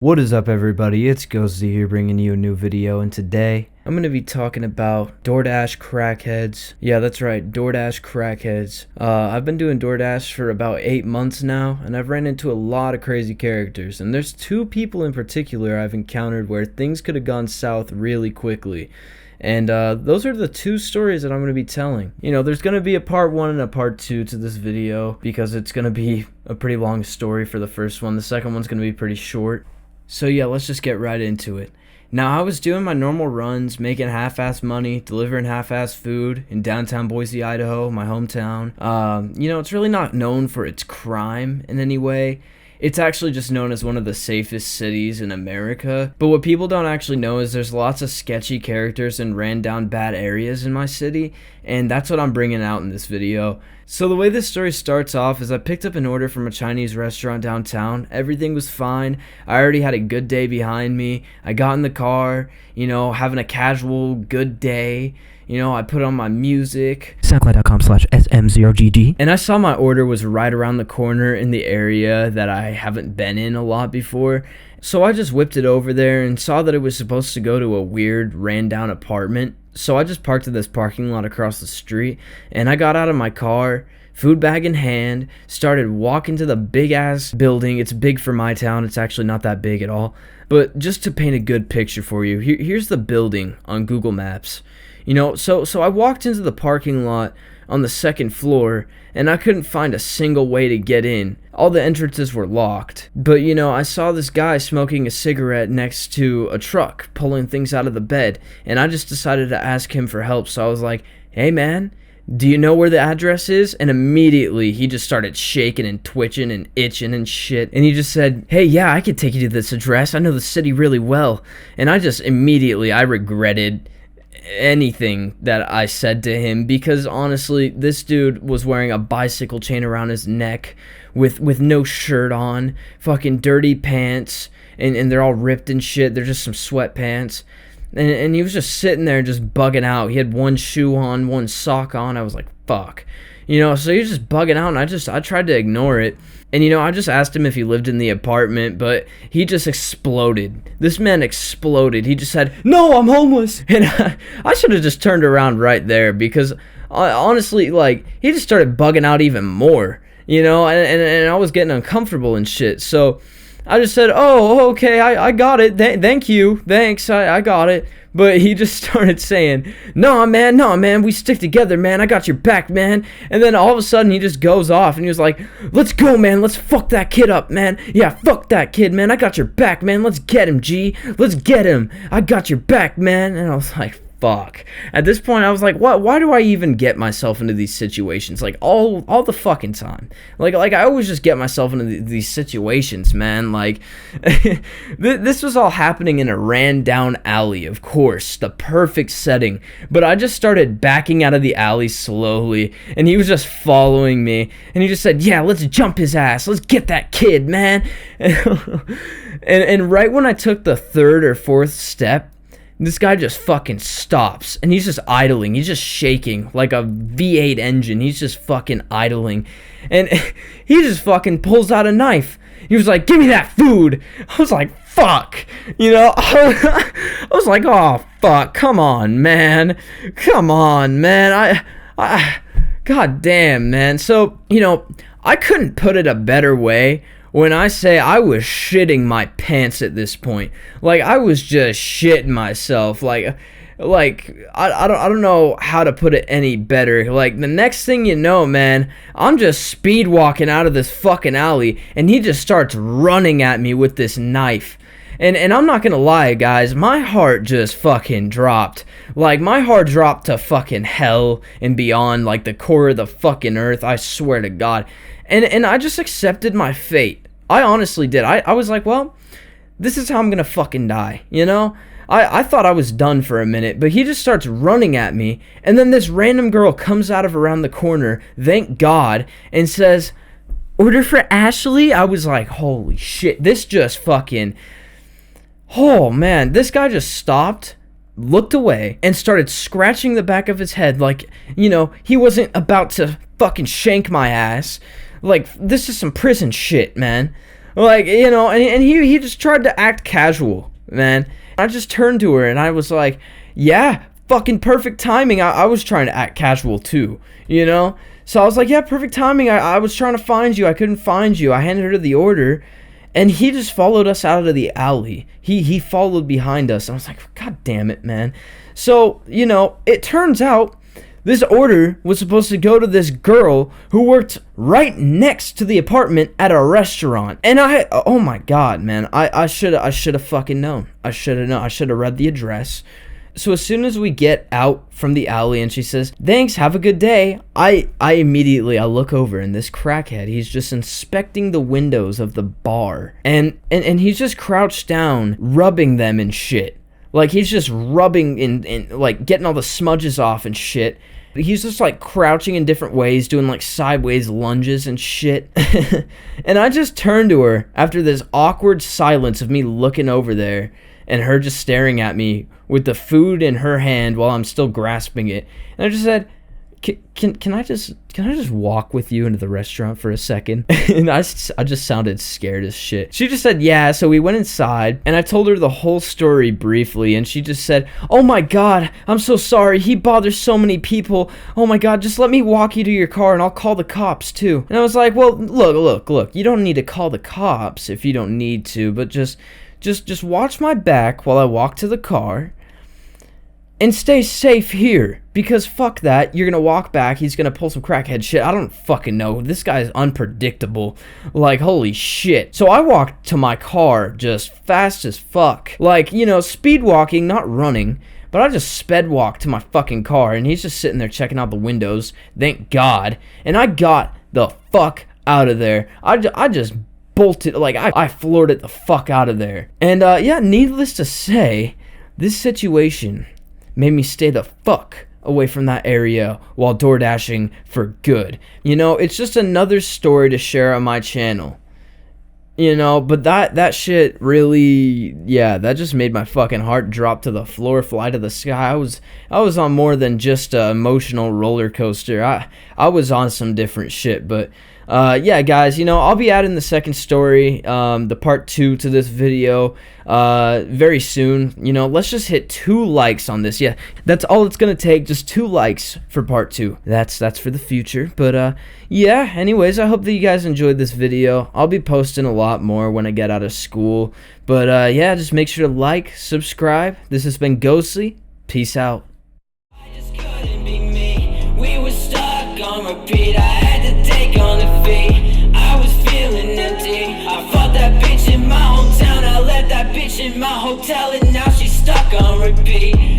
What is up, everybody? It's Ghosty here bringing you a new video, and today I'm going to be talking about Doordash Crackheads. Yeah, that's right, Doordash Crackheads. I've been doing Doordash for about 8 months now, and I've ran into a lot of crazy characters, and there's two people in particular I've encountered where things could have gone south really quickly. And those are the two stories that I'm going to be telling. You know, there's going to be a part 1 and a part 2 to this video because it's going to be a pretty long story for the first one. The second one's going to be pretty short. So yeah, let's just get right into it. Now, I was doing my normal runs, making half-ass money, delivering half-ass food in downtown Boise, Idaho, my hometown. You know, it's really not known for its crime in any way. It's actually just known as one of the safest cities in America. But what people don't actually know is there's lots of sketchy characters and ran down bad areas in my city, and that's what I'm bringing out in this video. So the way this story starts off is I picked up an order from a Chinese restaurant downtown. Everything was fine. I already had a good day behind me. I got in the car, you know, having a casual good day. You know, I put on my music, SoundCloud.com/SM0GG, and I saw my order was right around the corner in the area that I haven't been in a lot before. So I just whipped it over there and saw that it was supposed to go to a weird ran down apartment. So I just parked at this parking lot across the street, and I got out of my car, food bag in hand, started walking to the big ass building. It's big for my town. It's actually not that big at all. But just to paint a good picture for you, here's the building on Google Maps. You know, so I walked into the parking lot on the second floor, and I couldn't find a single way to get in. All the entrances were locked. But, you know, I saw this guy smoking a cigarette next to a truck, pulling things out of the bed, and I just decided to ask him for help. So I was like, "Hey, man, do you know where the address is?" And immediately he just started shaking and twitching and itching and shit. And he just said, "Hey, yeah, I could take you to this address. I know the city really well." And I just immediately, I regretted anything that I said to him, because honestly, this dude was wearing a bicycle chain around his neck with no shirt on, fucking dirty pants, and they're all ripped and shit. They're just some sweatpants. And he was just sitting there just bugging out. He had one shoe on, one sock on. I was like, fuck. You know, so he was just bugging out, and I tried to ignore it. And, you know, I just asked him if he lived in the apartment, but he just exploded. This man exploded. He just said, "No, I'm homeless." And I should have just turned around right there, because honestly, like, he just started bugging out even more, you know, and I was getting uncomfortable and shit. So I just said, "Oh, okay, I got it. Thank you. Thanks, I got it." But he just started saying, no, man, we stick together, man. I got your back, man." And then all of a sudden, he just goes off, and he was like, "Let's go, man. Let's fuck that kid up, man. Yeah, fuck that kid, man. I got your back, man. Let's get him, G. Let's get him. I got your back, man." And I was like, fuck. At this point, I was like, what? Why do I even get myself into these situations? Like, all the fucking time. Like I always just get myself into these situations, man. Like, this was all happening in a ran down alley, of course, the perfect setting. But I just started backing out of the alley slowly, and he was just following me, and he just said, "Yeah, let's jump his ass. Let's get that kid, man." And right when I took the third or fourth step, this guy just fucking stops, and he's just idling. He's just shaking like a V8 engine. He's just fucking idling. And he just fucking pulls out a knife. He was like, "Give me that food." I was like, fuck. You know, I was like, oh, fuck. Come on, man. Come on, man. I God damn, man. So, you know, I couldn't put it a better way when I say I was shitting my pants at this point. Like, I was just shitting myself. Like I don't know how to put it any better. Like, the next thing you know, man, I'm just speed walking out of this fucking alley, and he just starts running at me with this knife. And I'm not gonna lie, guys, my heart just fucking dropped. Like, my heart dropped to fucking hell and beyond, like the core of the fucking earth, I swear to God. And I just accepted my fate. I honestly did. I was like, well, this is how I'm gonna fucking die, you know? I thought I was done for a minute, but he just starts running at me, and then this random girl comes out of around the corner, thank God, and says, "Order for Ashley?" I was like, holy shit, this just fucking... Oh, man, this guy just stopped, looked away, and started scratching the back of his head like, you know, he wasn't about to fucking shank my ass. Like, this is some prison shit, man. Like, you know, and he just tried to act casual, man. I just turned to her and I was like, yeah, fucking perfect timing. I was trying to act casual too, you know? So I was like, yeah, perfect timing. I was trying to find you. I couldn't find you. I handed her the order. And he just followed us out of the alley. He followed behind us. I was like, God damn it, man. So, you know, it turns out this order was supposed to go to this girl who worked right next to the apartment at a restaurant. And oh my God, man. I should have fucking known. I should have known. I should have read the address. So as soon as we get out from the alley and she says, thanks, have a good day, I immediately look over and this crackhead, he's just inspecting the windows of the bar. And he's just crouched down, rubbing them and shit. Like, he's just rubbing in like, getting all the smudges off and shit. He's just, like, crouching in different ways, doing, like, sideways lunges and shit. And I just turned to her after this awkward silence of me looking over there and her just staring at me with the food in her hand while I'm still grasping it. And I just said, can I just walk with you into the restaurant for a second? And I just sounded scared as shit. She just said, yeah. So we went inside and I told her the whole story briefly. And she just said, oh my God, I'm so sorry. He bothers so many people. Oh my God, just let me walk you to your car and I'll call the cops too. And I was like, well, look, you don't need to call the cops if you don't need to, but just watch my back while I walk to the car. And stay safe here, because fuck that, you're gonna walk back, he's gonna pull some crackhead shit, I don't fucking know, this guy is unpredictable, like, holy shit. So I walked to my car just fast as fuck, like, you know, speed walking, not running, but I just sped walked to my fucking car, and he's just sitting there checking out the windows, thank God, and I got the fuck out of there. I just bolted, like, I floored it the fuck out of there. And, yeah, needless to say, this situation made me stay the fuck away from that area while door dashing for good. You know, it's just another story to share on my channel. You know, but that shit really, yeah, that just made my fucking heart drop to the floor, fly to the sky. I was on more than just an emotional roller coaster. I was on some different shit, but yeah, guys, you know, I'll be adding the second story, the part 2 to this video, very soon. You know, let's just hit 2 likes on this. Yeah, that's all it's gonna take, just 2 likes for part 2. That's for the future, but yeah, anyways, I hope that you guys enjoyed this video. I'll be posting a lot more when I get out of school, but yeah, just make sure to like, subscribe. This has been Ghostly. Peace out. I just couldn't be me. We were stuck on repeat. I had to take on defeat. I was feeling empty. I fought that bitch in my hometown. I left that bitch in my hotel, and now she's stuck on repeat.